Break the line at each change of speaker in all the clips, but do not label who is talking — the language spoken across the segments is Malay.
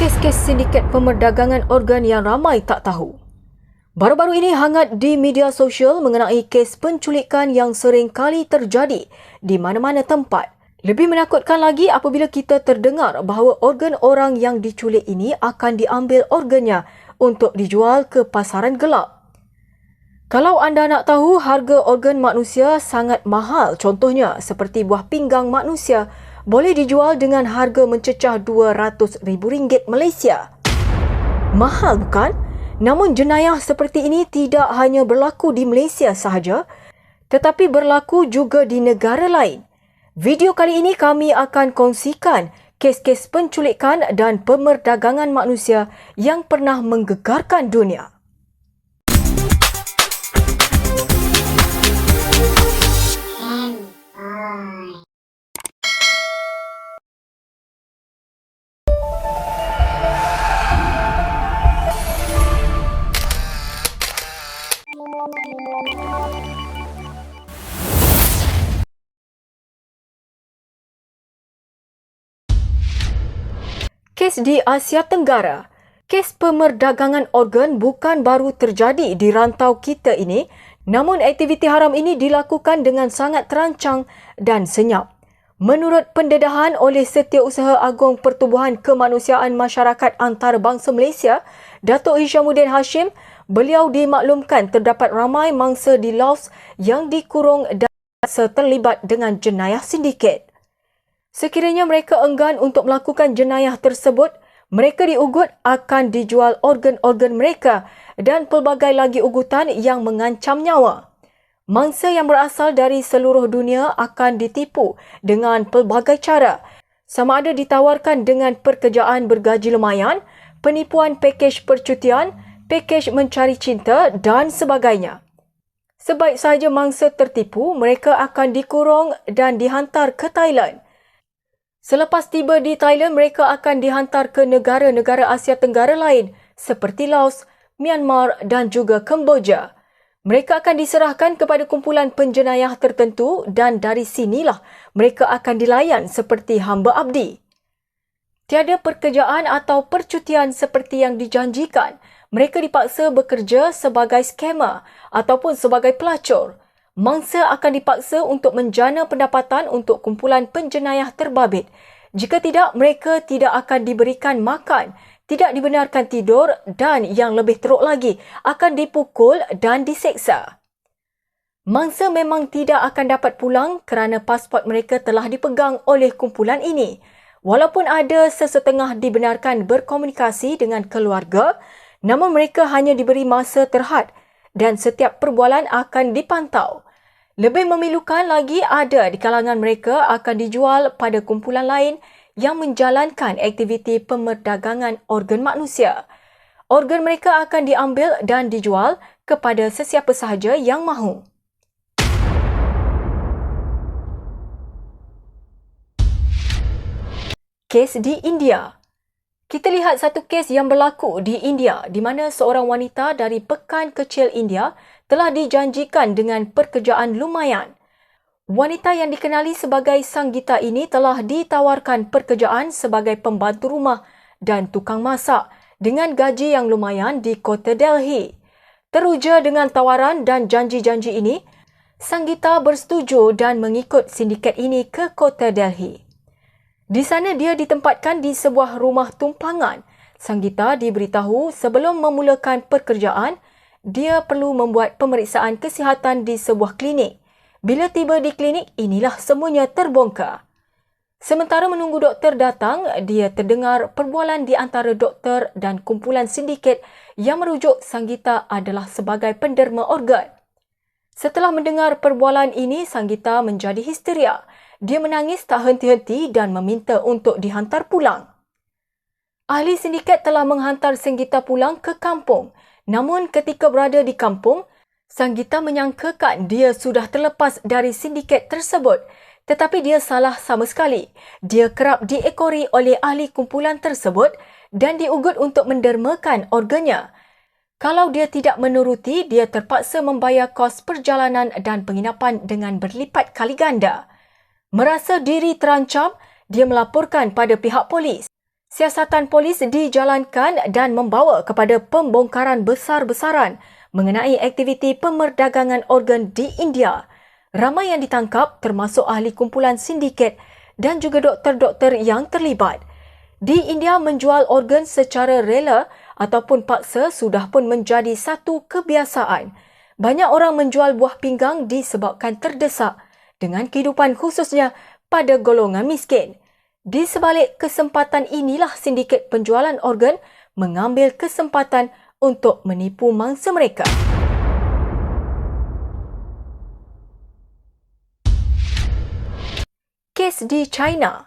kes-kes sindiket pemerdagangan organ yang ramai tak tahu. Baru-baru ini hangat di media sosial mengenai kes penculikan yang sering kali terjadi di mana-mana tempat. Lebih menakutkan lagi apabila kita terdengar bahawa organ orang yang diculik ini akan diambil organnya untuk dijual ke pasaran gelap. Kalau anda nak tahu, harga organ manusia sangat mahal. Contohnya, seperti buah pinggang manusia boleh dijual dengan harga mencecah RM200,000 Malaysia. Mahal bukan? Namun jenayah seperti ini tidak hanya berlaku di Malaysia sahaja, tetapi berlaku juga di negara lain. Video kali ini kami akan kongsikan kes-kes penculikan dan pemerdagangan manusia yang pernah menggegarkan dunia. Kes di Asia Tenggara. Kes pemerdagangan organ bukan baru terjadi di rantau kita ini, namun aktiviti haram ini dilakukan dengan sangat terancang dan senyap. Menurut pendedahan oleh Setiausaha Agung Pertubuhan Kemanusiaan Masyarakat Antarabangsa Malaysia, Datuk Hishamuddin Hashim, beliau dimaklumkan terdapat ramai mangsa di Laos yang dikurung dan terlibat dengan jenayah sindiket. Sekiranya mereka enggan untuk melakukan jenayah tersebut, mereka diugut akan dijual organ-organ mereka dan pelbagai lagi ugutan yang mengancam nyawa. Mangsa yang berasal dari seluruh dunia akan ditipu dengan pelbagai cara, sama ada ditawarkan dengan pekerjaan bergaji lumayan, penipuan pakej percutian, pakej mencari cinta dan sebagainya. Sebaik sahaja mangsa tertipu, mereka akan dikurung dan dihantar ke Thailand. Selepas tiba di Thailand, mereka akan dihantar ke negara-negara Asia Tenggara lain seperti Laos, Myanmar dan juga Kemboja. Mereka akan diserahkan kepada kumpulan penjenayah tertentu dan dari sinilah mereka akan dilayan seperti hamba abdi. Tiada pekerjaan atau percutian seperti yang dijanjikan. Mereka dipaksa bekerja sebagai skamer ataupun sebagai pelacur. Mangsa akan dipaksa untuk menjana pendapatan untuk kumpulan penjenayah terbabit. Jika tidak, mereka tidak akan diberikan makan, tidak dibenarkan tidur dan yang lebih teruk lagi, akan dipukul dan diseksa. Mangsa memang tidak akan dapat pulang kerana pasport mereka telah dipegang oleh kumpulan ini. Walaupun ada sesetengah dibenarkan berkomunikasi dengan keluarga, namun mereka hanya diberi masa terhad dan setiap perbualan akan dipantau. Lebih memilukan lagi, ada di kalangan mereka akan dijual pada kumpulan lain yang menjalankan aktiviti pemerdagangan organ manusia. Organ mereka akan diambil dan dijual kepada sesiapa sahaja yang mahu. Kes di India. Kita lihat satu kes yang berlaku di India di mana seorang wanita dari pekan kecil India telah dijanjikan dengan pekerjaan lumayan. Wanita yang dikenali sebagai Sangeeta ini telah ditawarkan pekerjaan sebagai pembantu rumah dan tukang masak dengan gaji yang lumayan di kota Delhi. Teruja dengan tawaran dan janji-janji ini, Sangeeta bersetuju dan mengikut sindiket ini ke kota Delhi. Di sana dia ditempatkan di sebuah rumah tumpangan. Sangeeta diberitahu sebelum memulakan pekerjaan, dia perlu membuat pemeriksaan kesihatan di sebuah klinik. Bila tiba di klinik, inilah semuanya terbongkar. Sementara menunggu doktor datang, dia terdengar perbualan di antara doktor dan kumpulan sindiket yang merujuk Sangeeta adalah sebagai penderma organ. Setelah mendengar perbualan ini, Sangeeta menjadi histeria. Dia menangis tak henti-henti dan meminta untuk dihantar pulang. Ahli sindiket telah menghantar Sangeeta pulang ke kampung. Namun ketika berada di kampung, Sangeeta menyangkakan dia sudah terlepas dari sindiket tersebut. Tetapi dia salah sama sekali. Dia kerap diekori oleh ahli kumpulan tersebut dan diugut untuk mendermakan organnya. Kalau dia tidak menuruti, dia terpaksa membayar kos perjalanan dan penginapan dengan berlipat kali ganda. Merasa diri terancam, dia melaporkan pada pihak polis. Siasatan polis dijalankan dan membawa kepada pembongkaran besar-besaran mengenai aktiviti pemerdagangan organ di India. Ramai yang ditangkap termasuk ahli kumpulan sindiket dan juga doktor-doktor yang terlibat. Di India, menjual organ secara rela ataupun paksa sudah pun menjadi satu kebiasaan. Banyak orang menjual buah pinggang disebabkan terdesak dengan kehidupan khususnya pada golongan miskin. Di sebalik kesempatan inilah sindiket penjualan organ mengambil kesempatan untuk menipu mangsa mereka. Kes di China.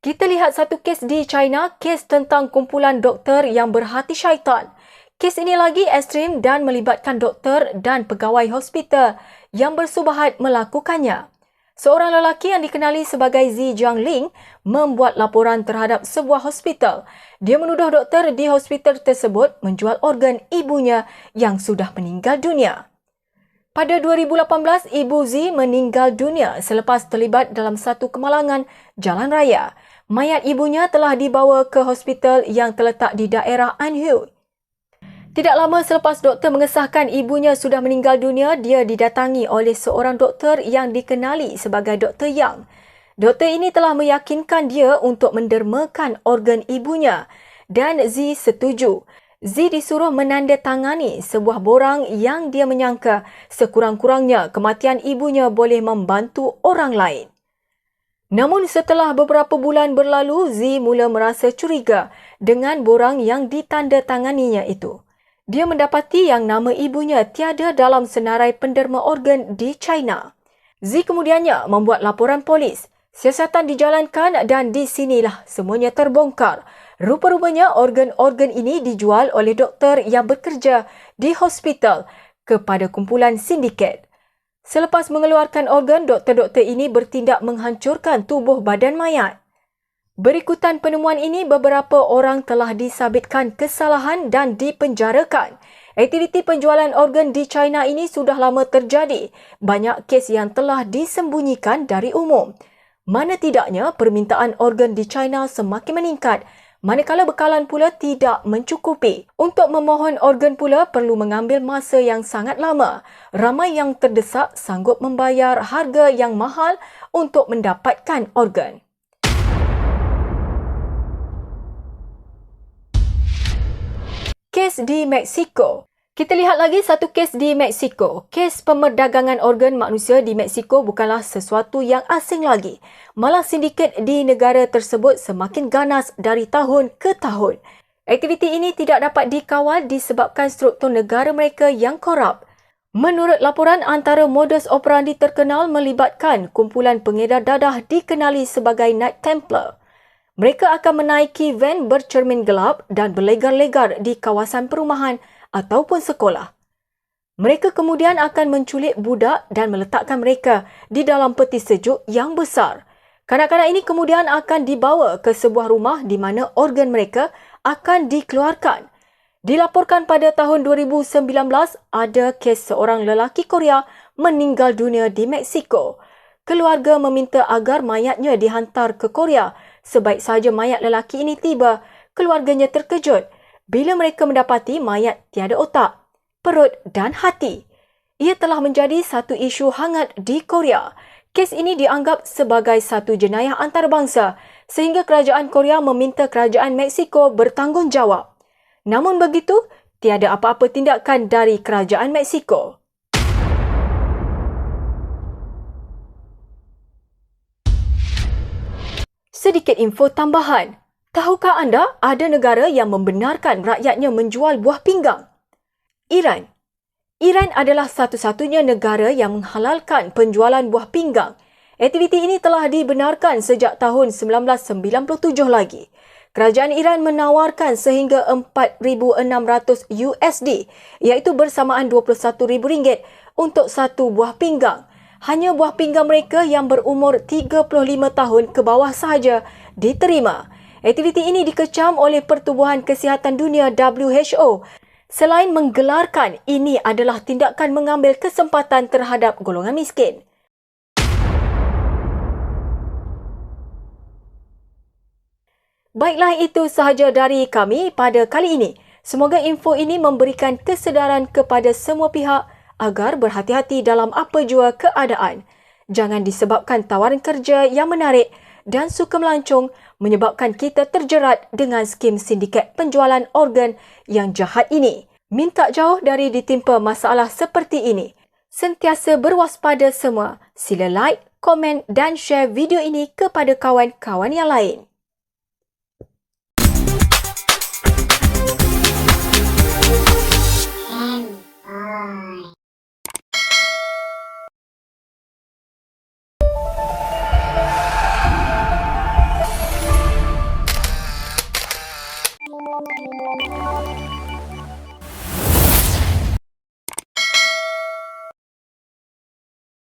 Kita lihat satu kes di China, kes tentang kumpulan doktor yang berhati syaitan. Kes ini lagi ekstrim dan melibatkan doktor dan pegawai hospital yang bersubahat melakukannya. Seorang lelaki yang dikenali sebagai Zi Jiangling membuat laporan terhadap sebuah hospital. Dia menuduh doktor di hospital tersebut menjual organ ibunya yang sudah meninggal dunia. Pada 2018, Ibu Zi meninggal dunia selepas terlibat dalam satu kemalangan jalan raya. Mayat ibunya telah dibawa ke hospital yang terletak di daerah Anhui. Tidak lama selepas doktor mengesahkan ibunya sudah meninggal dunia, dia didatangi oleh seorang doktor yang dikenali sebagai Dr. Yang. Doktor ini telah meyakinkan dia untuk mendermakan organ ibunya dan Zi setuju. Zi disuruh menandatangani sebuah borang yang dia menyangka sekurang-kurangnya kematian ibunya boleh membantu orang lain. Namun setelah beberapa bulan berlalu, Zi mula merasa curiga dengan borang yang ditandatanganinya itu. Dia mendapati yang nama ibunya tiada dalam senarai penderma organ di China. Zi kemudiannya membuat laporan polis. Siasatan dijalankan dan di sinilah semuanya terbongkar. Rupa-rupanya organ-organ ini dijual oleh doktor yang bekerja di hospital kepada kumpulan sindiket. Selepas mengeluarkan organ, doktor-doktor ini bertindak menghancurkan tubuh badan mayat. Berikutan penemuan ini, beberapa orang telah disabitkan kesalahan dan dipenjarakan. Aktiviti penjualan organ di China ini sudah lama terjadi. Banyak kes yang telah disembunyikan dari umum. Mana tidaknya, permintaan organ di China semakin meningkat, manakala bekalan pula tidak mencukupi. Untuk memohon organ pula perlu mengambil masa yang sangat lama. Ramai yang terdesak sanggup membayar harga yang mahal untuk mendapatkan organ. Kes di Mexico. Kita lihat lagi satu kes di Mexico. Kes pemerdagangan organ manusia di Mexico bukanlah sesuatu yang asing lagi. Malah sindiket di negara tersebut semakin ganas dari tahun ke tahun. Aktiviti ini tidak dapat dikawal disebabkan struktur negara mereka yang korup. Menurut laporan, antara modus operandi terkenal melibatkan kumpulan pengedar dadah dikenali sebagai Knight Templar. Mereka akan menaiki van bercermin gelap dan berlegar-legar di kawasan perumahan ataupun sekolah. Mereka kemudian akan menculik budak dan meletakkan mereka di dalam peti sejuk yang besar. Kanak-kanak ini kemudian akan dibawa ke sebuah rumah di mana organ mereka akan dikeluarkan. Dilaporkan pada tahun 2019, ada kes seorang lelaki Korea meninggal dunia di Mexico. Keluarga meminta agar mayatnya dihantar ke Korea. Sebaik sahaja mayat lelaki ini tiba, keluarganya terkejut bila mereka mendapati mayat tiada otak, perut dan hati. Ia telah menjadi satu isu hangat di Korea. Kes ini dianggap sebagai satu jenayah antarabangsa sehingga kerajaan Korea meminta kerajaan Mexico bertanggungjawab. Namun begitu, tiada apa-apa tindakan dari kerajaan Mexico. Sedikit info tambahan. Tahukah anda ada negara yang membenarkan rakyatnya menjual buah pinggang? Iran. Iran adalah satu-satunya negara yang menghalalkan penjualan buah pinggang. Aktiviti ini telah dibenarkan sejak tahun 1997 lagi. Kerajaan Iran menawarkan sehingga $4,600 iaitu bersamaan RM21,000 untuk satu buah pinggang. Hanya buah pinggang mereka yang berumur 35 tahun ke bawah sahaja diterima. Aktiviti ini dikecam oleh Pertubuhan Kesihatan Dunia WHO. Selain menggelarkan, ini adalah tindakan mengambil kesempatan terhadap golongan miskin. Baiklah, itu sahaja dari kami pada kali ini. Semoga info ini memberikan kesedaran kepada semua pihak agar berhati-hati dalam apa jua keadaan. Jangan disebabkan tawaran kerja yang menarik dan suka melancong menyebabkan kita terjerat dengan skim sindiket penjualan organ yang jahat ini. Minta jauh dari ditimpa masalah seperti ini. Sentiasa berwaspada semua. Sila like, komen dan share video ini kepada kawan-kawan yang lain.